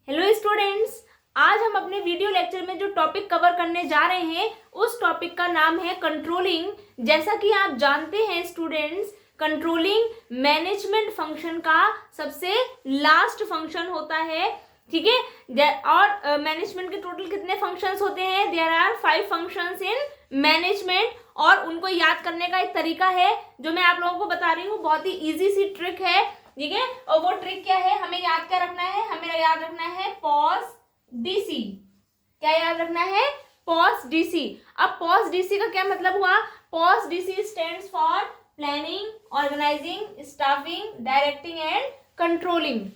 Hello students, आज हम अपने वीडियो लेक्चर में जो टॉपिक कवर करने जा रहे हैं उस टॉपिक का नाम है कंट्रोलिंग। जैसा कि आप जानते हैं स्टूडेंट्स, कंट्रोलिंग मैनेजमेंट फंक्शन का सबसे लास्ट फंक्शन होता है, ठीक है। और मैनेजमेंट के टोटल कितने फंक्शंस होते हैं? There are 5 functions in management, और उनको याद करने का एक तरीका है जो मैं आप लोगों को बता रही हूँ। बहुत ही इजी सी ट्रिक है, ठीक है। और वो ट्रिक क्या है, हमें याद क्या रखना है? हमें याद रखना है पॉज डीसी। क्या याद रखना है? POSDC. अब पॉज डीसी का क्या मतलब हुआ? POSDC stands for planning, organising, staffing, directing and controlling,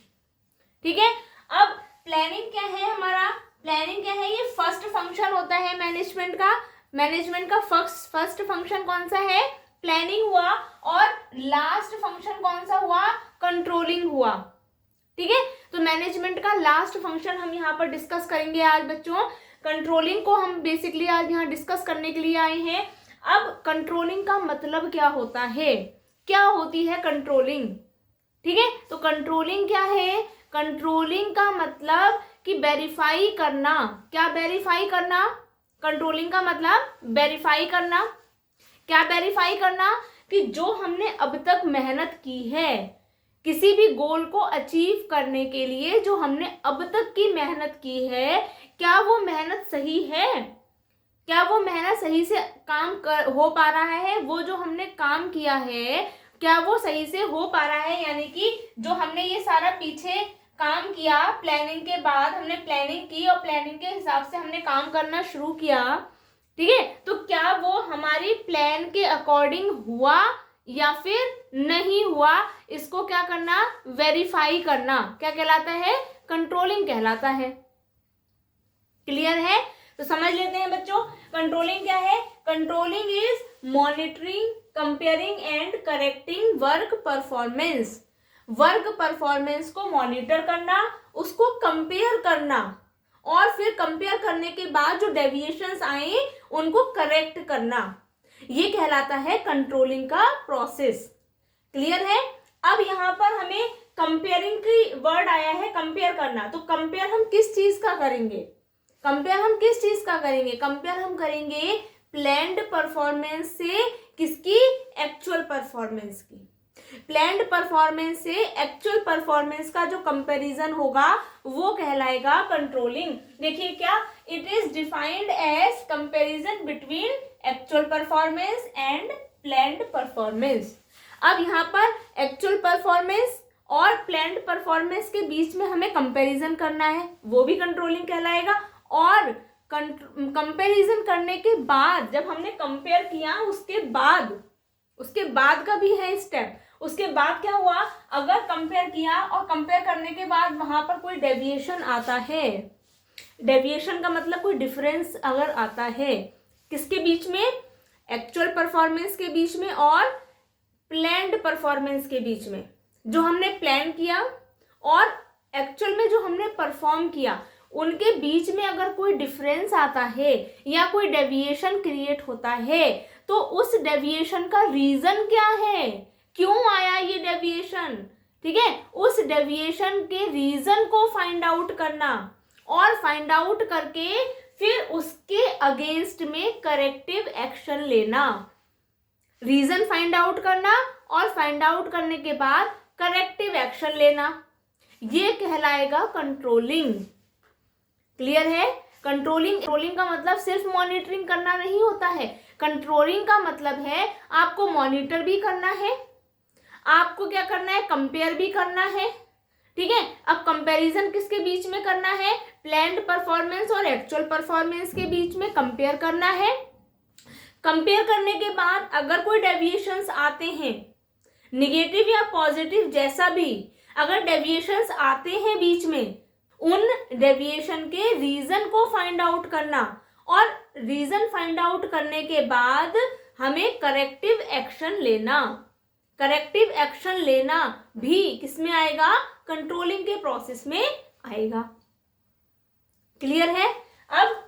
ठीक है। अब प्लानिंग क्या है हमारा? प्लानिंग क्या है? ये फर्स्ट फंक्शन होता है मैनेजमेंट का। मैनेजमेंट का फर्स्ट फंक्शन कौन सा है? प्लानिंग हुआ। और लास्ट फंक्शन कौन सा हुआ? कंट्रोलिंग हुआ, ठीक है। तो मैनेजमेंट का लास्ट फंक्शन हम यहाँ पर डिस्कस करेंगे आज बच्चों। कंट्रोलिंग को हम बेसिकली आज यहाँ डिस्कस करने के लिए आए हैं। अब कंट्रोलिंग का मतलब क्या होता है? क्या होती है कंट्रोलिंग, ठीक है। तो कंट्रोलिंग क्या है? कंट्रोलिंग का मतलब कि वेरीफाई करना। क्या वेरीफाई करना? कंट्रोलिंग का मतलब वेरीफाई करना। क्या वेरीफाई करना? कि जो हमने अब तक मेहनत की है किसी भी गोल को अचीव करने के लिए, जो हमने अब तक की मेहनत की है, क्या वो मेहनत सही है? क्या वो मेहनत सही से हो पा रहा है? वो जो हमने काम किया है क्या वो सही से हो पा रहा है? यानी कि जो हमने ये सारा पीछे काम किया, प्लानिंग के बाद हमने प्लानिंग की और प्लानिंग के हिसाब से हमने काम करना शुरू किया, ठीक है। तो क्या वो हमारी प्लान के अकॉर्डिंग हुआ या फिर नहीं हुआ? इसको क्या करना? वेरीफाई करना। क्या कहलाता है? कंट्रोलिंग कहलाता है। क्लियर है? तो समझ लेते हैं बच्चों, कंट्रोलिंग क्या है। Controlling is monitoring, comparing and correcting work performance. Work performance को मॉनिटर करना, उसको कंपेयर करना, और फिर कंपेयर करने के बाद जो डेविएशंस आए उनको करेक्ट करना, ये कहलाता है कंट्रोलिंग का प्रोसेस। क्लियर है? अब यहाँ पर हमें कंपेयरिंग की वर्ड आया है, कंपेयर करना। तो कंपेयर हम किस चीज का करेंगे? कंपेयर हम किस चीज का करेंगे? कंपेयर हम करेंगे प्लान्ड परफॉर्मेंस से किसकी? एक्चुअल परफॉर्मेंस की। प्लान्ड परफॉर्मेंस से एक्चुअल परफॉर्मेंस का जो कंपैरिजन होगा वो कहलाएगा कंट्रोलिंग। देखिए क्या, it is defined as comparison between actual performance and planned performance. अब यहाँ पर एक्चुअल परफॉर्मेंस और प्लान्ड परफॉर्मेंस के बीच में हमें कंपैरिजन करना है, वो भी कंट्रोलिंग कहलाएगा। और कंपैरिजन करने के बाद, जब हमने कंपेयर किया उसके बाद का भी है स्टेप। उसके बाद क्या हुआ? अगर कंपेयर किया और कंपेयर करने के बाद वहां पर कोई डेविएशन आता है, डेविएशन का मतलब कोई डिफरेंस अगर आता है किसके बीच में? एक्चुअल परफॉर्मेंस के बीच में और प्लान्ड परफॉर्मेंस के बीच में। जो हमने प्लान किया और एक्चुअल में जो हमने परफॉर्म किया, उनके बीच में अगर कोई डिफरेंस आता है या कोई डेविएशन क्रिएट होता है, तो उस डेविएशन का रीजन क्या है? क्यों आया ये डेविएशन, ठीक है। उस डेविएशन के रीजन को फाइंड आउट करना, और फाइंड आउट करके फिर उसके अगेंस्ट में करेक्टिव एक्शन लेना। रीजन फाइंड आउट करना और फाइंड आउट करने के बाद करेक्टिव एक्शन लेना, ये कहलाएगा कंट्रोलिंग। क्लियर है? कंट्रोलिंग का मतलब सिर्फ मॉनिटरिंग करना नहीं होता है। कंट्रोलिंग का मतलब है आपको मॉनिटर भी करना है, आपको क्या करना है? कंपेयर भी करना है, ठीक है। अब कंपैरिजन किसके बीच में करना है? प्लान्ड परफॉर्मेंस और एक्चुअल परफॉर्मेंस के बीच में कंपेयर करना है। कंपेयर करने के बाद अगर कोई डेविएशंस आते हैं, निगेटिव या पॉजिटिव जैसा भी, अगर डेविएशंस आते हैं बीच में, उन डेविएशन के रीजन को फाइंड आउट करना, और रीजन फाइंड आउट करने के बाद हमें करेक्टिव एक्शन लेना। करेक्टिव एक्शन लेना भी किसमें आएगा? कंट्रोलिंग के प्रोसेस में आएगा। क्लियर है? अब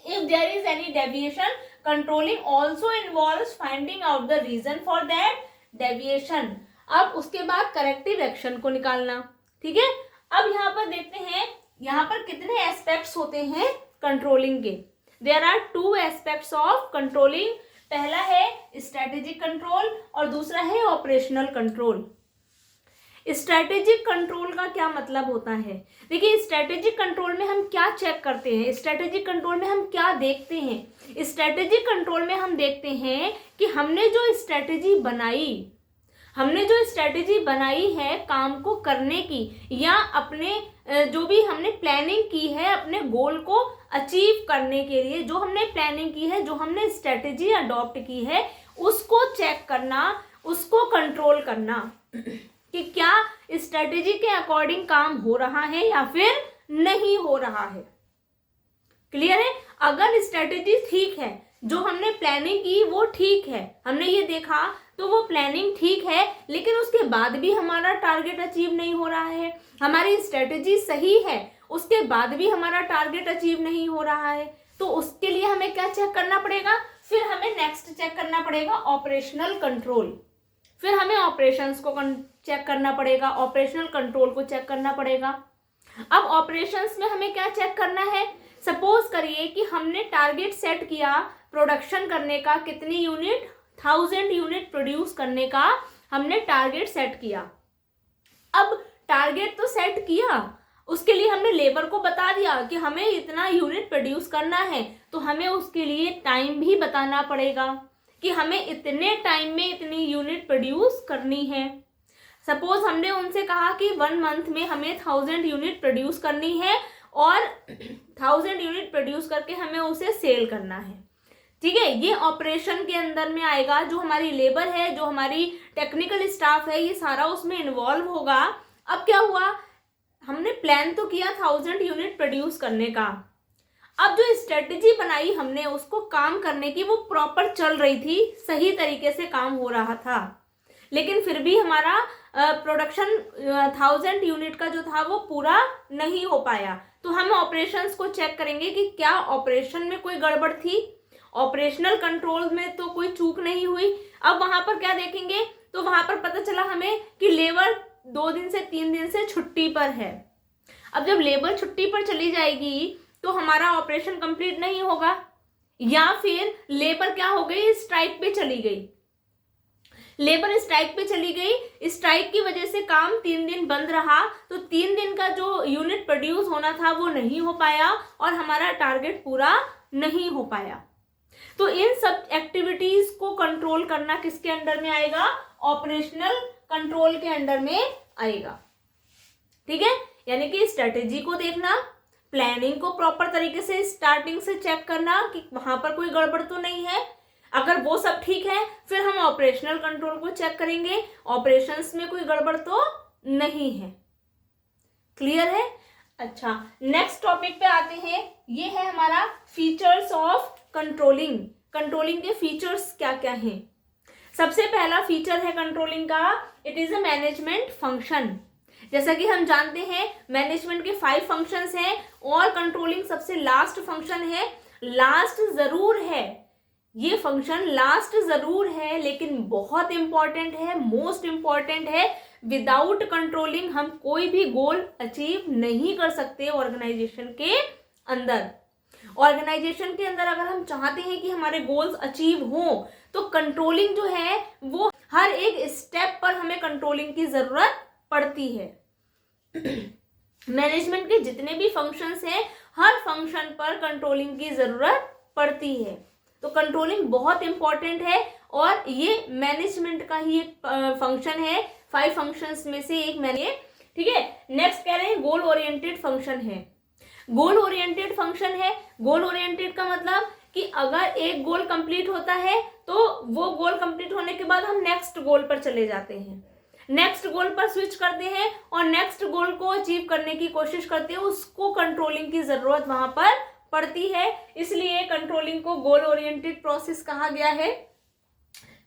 if there is any deviation, controlling also involves finding out the reason for that deviation. अब उसके बाद करेक्टिव एक्शन को निकालना। ठीक है, अब यहाँ पर देखते हैं यहाँ पर कितने एस्पेक्ट्स होते हैं कंट्रोलिंग के। There are 2 aspects of controlling. पहला है स्ट्रेटेजिक कंट्रोल और दूसरा है ऑपरेशनल कंट्रोल। स्ट्रेटेजिक कंट्रोल का क्या मतलब होता है? देखिए, स्ट्रेटेजिक कंट्रोल में हम क्या चेक करते हैं, स्ट्रेटेजिक कंट्रोल में हम क्या देखते हैं। स्ट्रेटेजिक कंट्रोल में हम देखते हैं कि हमने जो स्ट्रेटेजी बनाई है काम को करने की, या अपने जो भी हमने प्लानिंग की है अपने गोल को अचीव करने के लिए, जो हमने प्लानिंग की है, जो हमने स्ट्रेटेजी अडॉप्ट की है, उसको चेक करना, उसको कंट्रोल करना कि क्या स्ट्रेटेजी के अकॉर्डिंग काम हो रहा है या फिर नहीं हो रहा है। क्लियर है? अगर स्ट्रेटेजी ठीक है, जो हमने प्लानिंग की वो ठीक है, हमने ये देखा तो वो प्लानिंग ठीक है, लेकिन उसके बाद भी हमारा टारगेट अचीव नहीं हो रहा है, हमारी स्ट्रेटेजी सही है, उसके बाद भी हमारा टारगेट अचीव नहीं हो रहा है, तो उसके लिए हमें क्या चेक करना पड़ेगा? फिर हमें नेक्स्ट चेक करना पड़ेगा ऑपरेशनल कंट्रोल। फिर हमें ऑपरेशंस को चेक करना पड़ेगा, ऑपरेशनल कंट्रोल को चेक करना पड़ेगा। अब ऑपरेशंस में हमें क्या चेक करना है? सपोज करिए कि हमने टारगेट सेट किया प्रोडक्शन करने का, कितनी यूनिट, 1000 यूनिट प्रोड्यूस करने का हमने टारगेट सेट किया। अब टारगेट तो सेट किया, उसके लिए हमने लेबर को बता दिया कि हमें इतना यूनिट प्रोड्यूस करना है, तो हमें उसके लिए टाइम भी बताना पड़ेगा कि हमें इतने टाइम में इतनी यूनिट प्रोड्यूस करनी है। सपोज हमने उनसे कहा कि 1 मंथ में हमें 1000 यूनिट प्रोड्यूस करनी है और 1000 यूनिट प्रोड्यूस करके हमें उसे सेल करना है। ठीक है, ये ऑपरेशन के अंदर में आएगा। जो हमारी लेबर है, जो हमारी टेक्निकल स्टाफ है, ये सारा उसमें इन्वॉल्व होगा। अब क्या हुआ, हमने प्लान तो किया 1000 यूनिट प्रोड्यूस करने का, अब जो स्ट्रेटेजी बनाई हमने उसको काम करने की, वो प्रॉपर चल रही थी, सही तरीके से काम हो रहा था, लेकिन फिर भी हमारा प्रोडक्शन 1000 यूनिट का जो था वो पूरा नहीं हो पाया। तो हम ऑपरेशंस को चेक करेंगे कि क्या ऑपरेशन में कोई गड़बड़ थी, ऑपरेशनल कंट्रोल में तो कोई चूक नहीं हुई। अब वहां पर क्या देखेंगे, तो वहां पर पता चला हमें कि लेबर 2 दिन से 3 दिन से छुट्टी पर है। अब जब लेबर छुट्टी पर चली जाएगी तो हमारा ऑपरेशन कंप्लीट नहीं होगा, या फिर लेबर क्या हो गई, स्ट्राइक पे चली गई। लेबर स्ट्राइक पे चली गई, स्ट्राइक की वजह से काम 3 दिन बंद रहा, तो 3 दिन का जो यूनिट प्रोड्यूस होना था वो नहीं हो पाया और हमारा टारगेट पूरा नहीं हो पाया। तो इन सब एक्टिविटीज को कंट्रोल करना किसके अंडर में आएगा? ऑपरेशनल कंट्रोल के अंडर में आएगा। ठीक है, यानी कि स्ट्रेटेजी को देखना, प्लानिंग को प्रॉपर तरीके से स्टार्टिंग से चेक करना कि वहां पर कोई गड़बड़ तो नहीं है। अगर वो सब ठीक है, फिर हम ऑपरेशनल कंट्रोल को चेक करेंगे, ऑपरेशंस में कोई गड़बड़ तो नहीं है। क्लियर है? अच्छा, नेक्स्ट टॉपिक पे आते हैं। ये है हमारा फीचर्स ऑफ कंट्रोलिंग। कंट्रोलिंग के फीचर्स क्या क्या हैं? सबसे पहला फीचर है कंट्रोलिंग का, it is a management function. जैसा कि हम जानते हैं मैनेजमेंट के 5 फंक्शंस हैं और कंट्रोलिंग सबसे लास्ट फंक्शन है। लास्ट जरूर है, ये फंक्शन लास्ट जरूर है, लेकिन बहुत इंपॉर्टेंट है, मोस्ट इंपॉर्टेंट है। विदाउट कंट्रोलिंग हम कोई भी गोल अचीव नहीं कर सकते ऑर्गेनाइजेशन के अंदर। ऑर्गेनाइजेशन के अंदर अगर हम चाहते हैं कि हमारे गोल्स अचीव हों, तो कंट्रोलिंग जो है वो हर एक स्टेप पर हमें कंट्रोलिंग की जरूरत पड़ती है। मैनेजमेंट के जितने भी फंक्शंस हैं, हर फंक्शन पर कंट्रोलिंग की जरूरत पड़ती है। तो कंट्रोलिंग बहुत इंपॉर्टेंट है और ये मैनेजमेंट का ही एक फंक्शन है, 5 फंक्शंस में से एक मैंने। ठीक है, नेक्स्ट कह रहे हैं गोल ओरिएंटेड फंक्शन है। गोल ओरिएंटेड फंक्शन है, गोल ओरिएंटेड का मतलब कि अगर एक गोल कंप्लीट होता है तो वो गोल कंप्लीट होने के बाद हम नेक्स्ट गोल पर चले जाते हैं, नेक्स्ट गोल पर स्विच करते हैं और नेक्स्ट गोल को अचीव करने की कोशिश करते हैं। उसको कंट्रोलिंग की जरूरत वहां पर पड़ती है, इसलिए कंट्रोलिंग को गोल ओरिएंटेड प्रोसेस कहा गया है।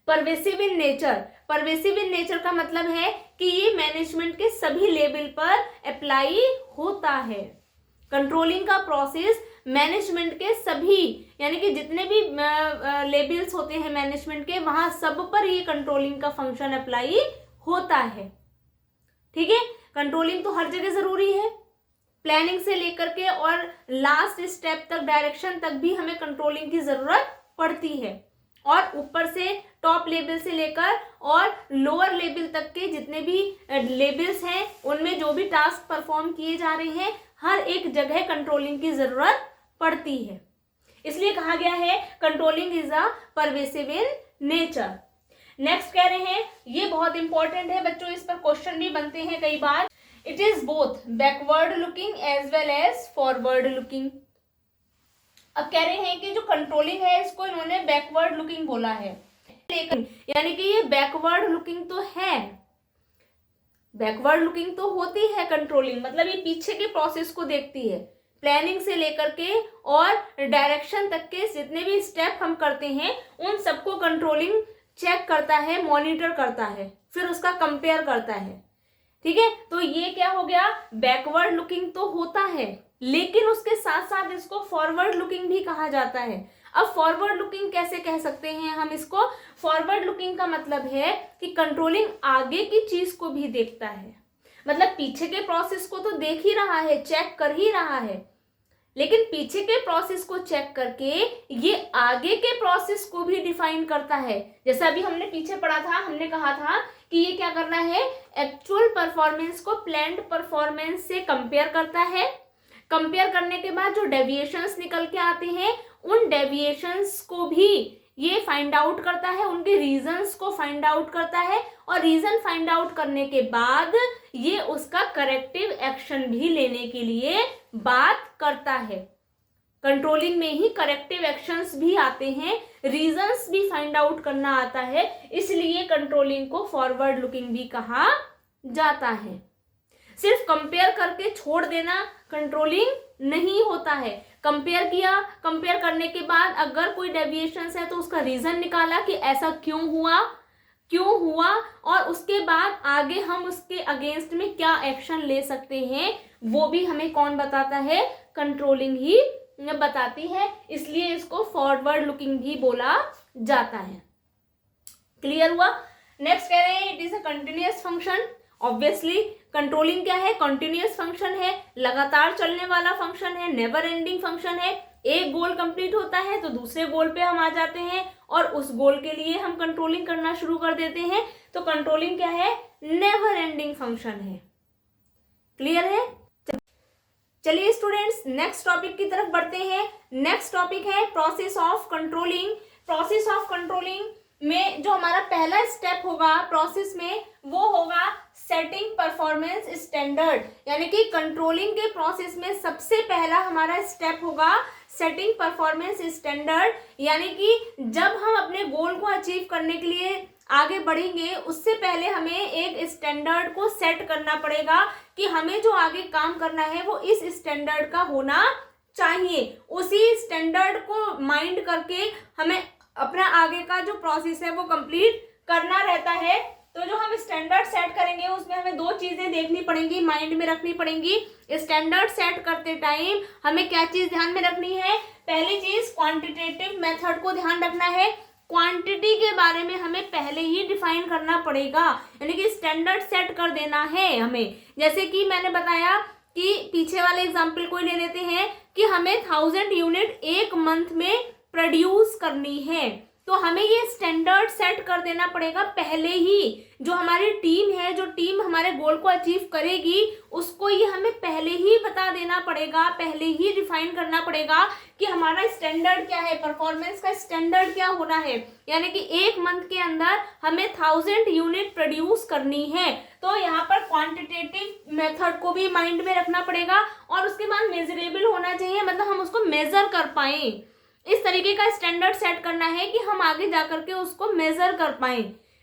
Pervasive in nature, pervasive in nature का मतलब है कि ये मैनेजमेंट के सभी लेवल पर अप्लाई होता है। कंट्रोलिंग का प्रोसेस मैनेजमेंट के सभी, यानी कि जितने भी लेवल्स होते हैं मैनेजमेंट के, वहां सब पर ये कंट्रोलिंग का फंक्शन अप्लाई होता है। ठीक है, कंट्रोलिंग तो हर जगह जरूरी है, प्लानिंग से लेकर के और लास्ट स्टेप तक, डायरेक्शन तक भी हमें कंट्रोलिंग की जरूरत पड़ती है। और ऊपर से टॉप लेवल से लेकर और लोअर लेवल तक के जितने भी लेवल्स हैं उनमें जो भी टास्क परफॉर्म किए जा रहे हैं, हर एक जगह कंट्रोलिंग की जरूरत पड़ती है। इसलिए कहा गया है controlling is a pervasive in nature. Next कह रहे हैं, ये बहुत इंपॉर्टेंट है बच्चों, इस पर क्वेश्चन भी बनते हैं कई बार। It is both backward looking as well as forward looking. अब कह रहे हैं कि जो कंट्रोलिंग है इसको इन्होंने बैकवर्ड लुकिंग बोला है, लेकिन यानी कि ये बैकवर्ड लुकिंग तो है, बैकवर्ड लुकिंग तो होती है कंट्रोलिंग, मतलब ये पीछे के प्रोसेस को देखती है, प्लानिंग से लेकर के और डायरेक्शन तक के जितने भी स्टेप हम करते हैं उन सबको कंट्रोलिंग चेक करता है, मॉनिटर करता है, फिर उसका कंपेयर करता है। ठीक है, तो ये क्या हो गया, बैकवर्ड लुकिंग तो होता है, लेकिन उसके साथ साथ इसको फॉरवर्ड लुकिंग भी कहा जाता है। अब फॉरवर्ड लुकिंग कैसे कह सकते हैं हम इसको? फॉरवर्ड लुकिंग का मतलब है कि कंट्रोलिंग आगे की चीज को भी देखता है, मतलब पीछे के प्रोसेस को तो देख ही रहा है, चेक कर ही रहा है, लेकिन पीछे के प्रोसेस को चेक करके ये आगे के प्रोसेस को भी डिफाइन करता है। जैसा अभी हमने पीछे पढ़ा था, हमने कहा था कि ये क्या करना है, एक्चुअल परफॉर्मेंस को प्लान्ड परफॉर्मेंस से कंपेयर करता है। कंपेयर करने के बाद जो डेविएशंस निकल के आते हैं उन डेविएशंस को भी ये फाइंड आउट करता है, उनके रीजंस को फाइंड आउट करता है, और रीजन फाइंड आउट करने के बाद ये उसका करेक्टिव एक्शन भी लेने के लिए बात करता है। कंट्रोलिंग में ही करेक्टिव एक्शंस भी आते हैं, रीजंस भी फाइंड आउट करना आता है, इसलिए कंट्रोलिंग को फॉरवर्ड लुकिंग भी कहा जाता है। सिर्फ कंपेयर करके छोड़ देना कंट्रोलिंग नहीं होता है। कंपेयर किया, कंपेयर करने के बाद अगर कोई डेविएशंस है तो उसका रीजन निकाला कि ऐसा क्यों हुआ, और उसके बाद आगे हम उसके अगेंस्ट में क्या एक्शन ले सकते हैं, वो भी हमें कौन बताता है, कंट्रोलिंग ही बताती है, इसलिए इसको फॉरवर्ड लुकिंग भी बोला जाता है। क्लियर हुआ? नेक्स्ट कह रहे हैं it is a continuous function. Obviously controlling क्या है, कंटिन्यूअस फंक्शन है, लगातार चलने वाला फंक्शन है, नेवर एंडिंग फंक्शन है। एक गोल कंप्लीट होता है तो दूसरे गोल पे हम आ जाते हैं और उस गोल के लिए हम कंट्रोलिंग करना शुरू कर देते हैं। तो कंट्रोलिंग क्या है, नेवर एंडिंग फंक्शन है। क्लियर है? चलिए स्टूडेंट्स नेक्स्ट टॉपिक की तरफ बढ़ते हैं। नेक्स्ट टॉपिक है process of controlling. Process of controlling में जो हमारा पहला स्टेप होगा प्रोसेस में, वो होगा सेटिंग परफॉर्मेंस स्टैंडर्ड। यानी कि कंट्रोलिंग के प्रोसेस में सबसे पहला हमारा स्टेप होगा सेटिंग परफॉर्मेंस स्टैंडर्ड। यानी कि जब हम अपने गोल को अचीव करने के लिए आगे बढ़ेंगे उससे पहले हमें एक स्टैंडर्ड को सेट करना पड़ेगा कि हमें जो आगे काम करना है वो इस स्टैंडर्ड का होना चाहिए। उसी स्टैंडर्ड को माइंड करके हमें अपना आगे का जो प्रोसेस है वो कंप्लीट करना रहता है। तो जो हम स्टैंडर्ड सेट करेंगे उसमें हमें दो चीजें देखनी पड़ेंगी, माइंड में रखनी पड़ेंगी। स्टैंडर्ड सेट करते टाइम हमें क्या चीज ध्यान में रखनी है? पहली चीज क्वांटिटेटिव मेथड को ध्यान रखना है। क्वांटिटी के बारे में हमें पहले ही डिफाइन करना पड़ेगा, यानी कि स्टैंडर्ड सेट कर देना है हमें। जैसे कि मैंने बताया कि पीछे वाले एग्जाम्पल को ले लेते हैं कि हमें 1000 यूनिट एक मंथ में प्रोड्यूस करनी है, तो हमें ये स्टैंडर्ड सेट कर देना पड़ेगा पहले ही। जो हमारी टीम है, जो टीम हमारे गोल को अचीव करेगी, उसको ये हमें पहले ही बता देना पड़ेगा, पहले ही डिफाइन करना पड़ेगा कि हमारा स्टैंडर्ड क्या है, परफॉर्मेंस का स्टैंडर्ड क्या होना है। यानी कि एक मंथ के अंदर हमें 1000 यूनिट प्रोड्यूस करनी है। तो यहाँ पर क्वांटिटेटिव मेथड को भी माइंड में रखना पड़ेगा और उसके बाद मेजरेबल होना चाहिए, मतलब हम उसको मेजर कर पाए। इस तरीके का स्टैंडर्ड सेट करना है कि हम आगे जाकर के उसको मेजर कर पाए।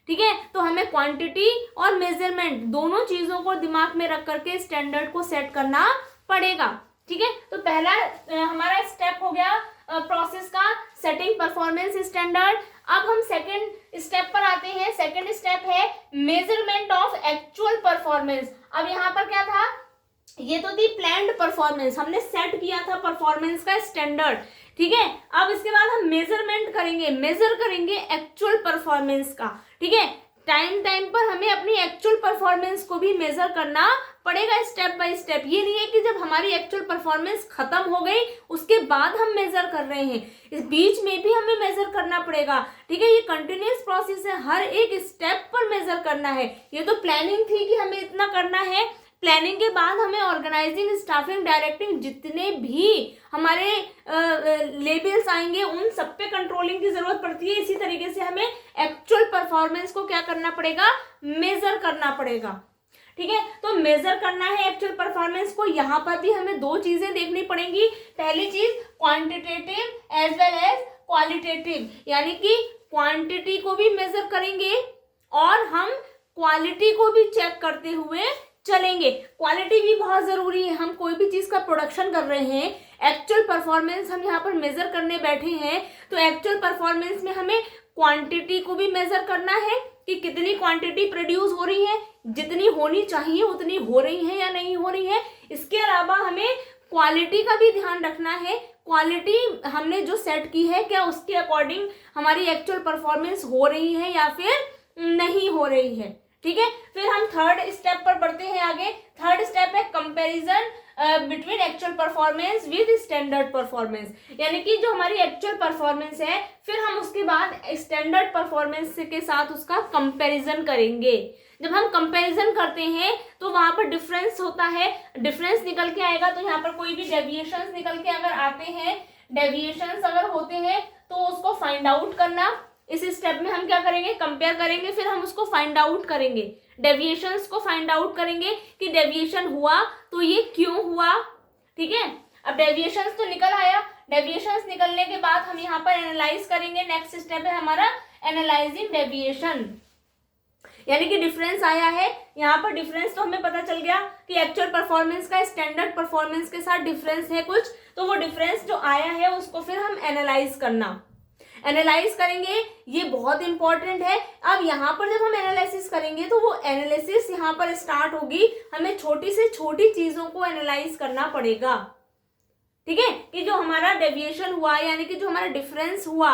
ठीक है, तो हमें क्वांटिटी और मेजरमेंट दोनों चीजों को दिमाग में रख करके स्टैंडर्ड को सेट करना पड़ेगा। ठीक है, तो पहला हमारा स्टेप हो गया प्रोसेस का सेटिंग परफॉर्मेंस स्टैंडर्ड। अब हम सेकंड स्टेप पर आते हैं। सेकंड स्टेप है मेजरमेंट ऑफ एक्चुअल परफॉर्मेंस। अब यहाँ पर क्या था, ये तो थी प्लान्ड परफॉर्मेंस, हमने सेट किया था परफॉर्मेंस का स्टैंडर्ड। ठीक है, अब इसके बाद हम मेजरमेंट करेंगे, मेजर करेंगे एक्चुअल परफॉर्मेंस का। ठीक है, टाइम टाइम पर हमें अपनी एक्चुअल परफॉर्मेंस को भी मेजर करना पड़ेगा स्टेप बाय स्टेप। ये नहीं है कि जब हमारी एक्चुअल परफॉर्मेंस खत्म हो गई उसके बाद हम मेजर कर रहे हैं, इस बीच में भी हमें मेजर करना पड़ेगा। ठीक है, ये कंटिन्यूअस प्रोसेस है, हर एक स्टेप पर मेजर करना है। ये तो प्लानिंग थी कि हमें इतना करना है, प्लानिंग के बाद हमें ऑर्गेनाइजिंग, स्टाफिंग, डायरेक्टिंग, जितने भी हमारे लेवल्स आएंगे उन सब पे कंट्रोलिंग की जरूरत पड़ती है। इसी तरीके से हमें एक्चुअल परफॉर्मेंस को क्या करना पड़ेगा, मेजर करना पड़ेगा। ठीक है, तो मेजर करना है एक्चुअल परफॉर्मेंस को। यहाँ पर भी हमें दो चीजें देखनी पड़ेंगी। पहली चीज quantitative as well as qualitative, यानी कि क्वांटिटी को भी मेजर करेंगे और हम क्वालिटी को भी चेक करते हुए चलेंगे। क्वालिटी भी बहुत जरूरी है। हम कोई भी चीज का प्रोडक्शन कर रहे हैं, एक्चुअल परफॉर्मेंस हम यहाँ पर मेजर करने बैठे हैं, तो एक्चुअल परफॉर्मेंस में हमें क्वांटिटी को भी मेजर करना है कि कितनी क्वांटिटी प्रोड्यूस हो रही है, जितनी होनी चाहिए उतनी हो रही है या नहीं हो रही है। इसके अलावा हमें क्वालिटी का भी ध्यान रखना है, क्वालिटी हमने जो सेट की है क्या उसके अकॉर्डिंग हमारी एक्चुअल परफॉर्मेंस हो रही है या फिर नहीं हो रही है। ठीक है, फिर हम थर्ड स्टेप पर बढ़ते हैं आगे। थर्ड स्टेप है comparison between actual performance with standard performance, यानी कि जो हमारी एक्चुअल परफॉर्मेंस है फिर हम उसके बाद स्टैंडर्ड परफॉर्मेंस के साथ उसका कंपैरिजन करेंगे। जब हम कंपैरिजन करते हैं तो वहां पर डिफरेंस होता है, डिफरेंस निकल के आएगा, तो यहाँ पर कोई भी डेविएशंस निकल के अगर आते हैं, डेविएशंस अगर होते हैं तो उसको फाइंड आउट करना। इस स्टेप में हम क्या करेंगे, कंपेयर करेंगे, फिर हम उसको फाइंड आउट करेंगे, डेविएशंस को फाइंड आउट करेंगे कि डेविएशन हुआ तो ये क्यों हुआ। ठीक है, अब डेविएशंस तो निकल आया, डेविएशंस निकलने के बाद हम यहाँ पर एनालाइज करेंगे। नेक्स्ट स्टेप है हमारा एनालाइजिंग डेविएशन, यानी कि डिफरेंस आया है, यहाँ पर डिफरेंस तो हमें पता चल गया कि एक्चुअल परफॉर्मेंस का स्टैंडर्ड परफॉर्मेंस के साथ डिफरेंस है कुछ, तो वो डिफरेंस जो आया है उसको फिर हम एनालाइज करेंगे। ये बहुत इंपॉर्टेंट है। अब यहाँ पर जब हम एनालिसिस करेंगे तो वो एनालिसिस यहाँ पर स्टार्ट होगी, हमें छोटी से छोटी चीजों को एनालाइज करना पड़ेगा। ठीक है, कि जो हमारा डेविएशन हुआ यानी कि जो हमारा डिफरेंस हुआ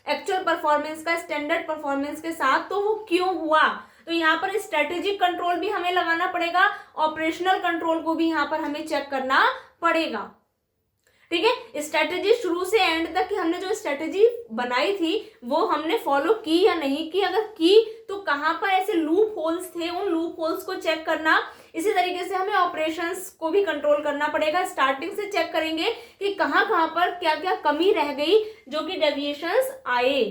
एक्चुअल परफॉर्मेंस का स्टैंडर्ड परफॉर्मेंस के साथ, तो वो क्यों हुआ। तो यहाँ पर स्ट्रेटेजिक कंट्रोल भी हमें लगाना पड़ेगा, ऑपरेशनल कंट्रोल को भी यहाँ पर हमें चेक करना पड़ेगा। ठीक है, स्ट्रेटेजी शुरू से एंड तक की हमने जो स्ट्रेटेजी बनाई थी वो हमने फॉलो की या नहीं की, अगर की तो कहाँ पर ऐसे लूप होल्स थे, उन लूप होल्स को चेक करना। इसी तरीके से हमें ऑपरेशंस को भी कंट्रोल करना पड़ेगा। स्टार्टिंग से चेक करेंगे कि कहाँ कहाँ पर क्या क्या कमी रह गई जो कि डेविएशंस आए।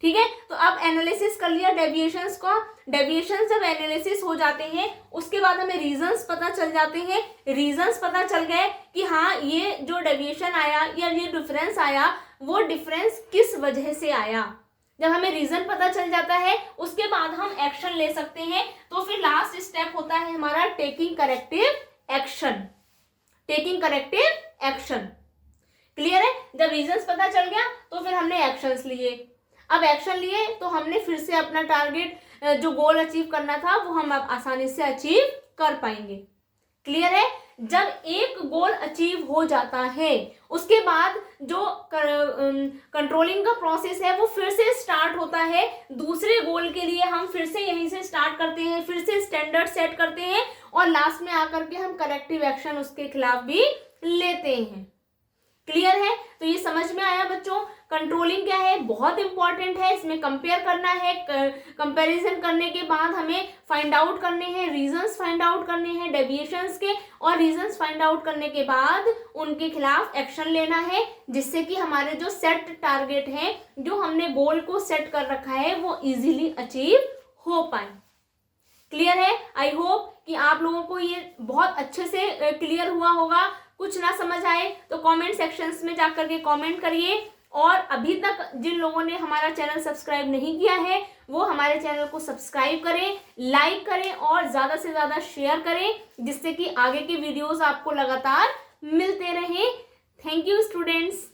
ठीक है, तो अब एनालिसिस कर लिया डेविएशंस का। डेविएशंस जब एनालिसिस हो जाते हैं उसके बाद हमें रीजंस पता चल जाते हैं। रीजंस पता चल गए कि हाँ ये जो डेविएशन आया या ये डिफरेंस आया वो डिफरेंस किस वजह से आया। जब हमें रीजन पता चल जाता है उसके बाद हम एक्शन ले सकते हैं। तो फिर लास्ट स्टेप होता है हमारा टेकिंग करेक्टिव एक्शन। क्लियर है, जब रीजंस पता चल गया तो फिर हमने एक्शंस लिए। अब एक्शन लिए तो हमने फिर से अपना टारगेट जो गोल अचीव करना था वो हम अब आसानी से अचीव कर पाएंगे। क्लियर है, जब एक गोल अचीव हो जाता है उसके बाद जो कंट्रोलिंग का प्रोसेस है वो फिर से स्टार्ट होता है। दूसरे गोल के लिए हम फिर से यहीं से स्टार्ट करते हैं, फिर से स्टैंडर्ड सेट करते हैं और लास्ट में आकर के हम करेक्टिव एक्शन उसके खिलाफ भी लेते हैं। क्लियर है, तो ये समझ में आया बच्चों। कंट्रोलिंग क्या है, बहुत इंपॉर्टेंट है। इसमें कंपेयर करना है, कंपैरिजन करने के बाद हमें फाइंड आउट करने हैं, रीजंस फाइंड आउट करने हैं डेविएशंस के, और रीजंस फाइंड आउट करने के बाद उनके खिलाफ एक्शन लेना है जिससे कि हमारे जो सेट टारगेट हैं, जो हमने गोल को सेट कर रखा है, वो इजीली अचीव हो पाए। क्लियर है, आई होप कि आप लोगों को ये बहुत अच्छे से क्लियर हुआ होगा। कुछ ना समझ आए तो कमेंट सेक्शंस में जाकर के कमेंट करिए, और अभी तक जिन लोगों ने हमारा चैनल सब्सक्राइब नहीं किया है वो हमारे चैनल को सब्सक्राइब करें, लाइक करें और ज़्यादा से ज़्यादा शेयर करें जिससे कि आगे के वीडियोस आपको लगातार मिलते रहें। Thank you students.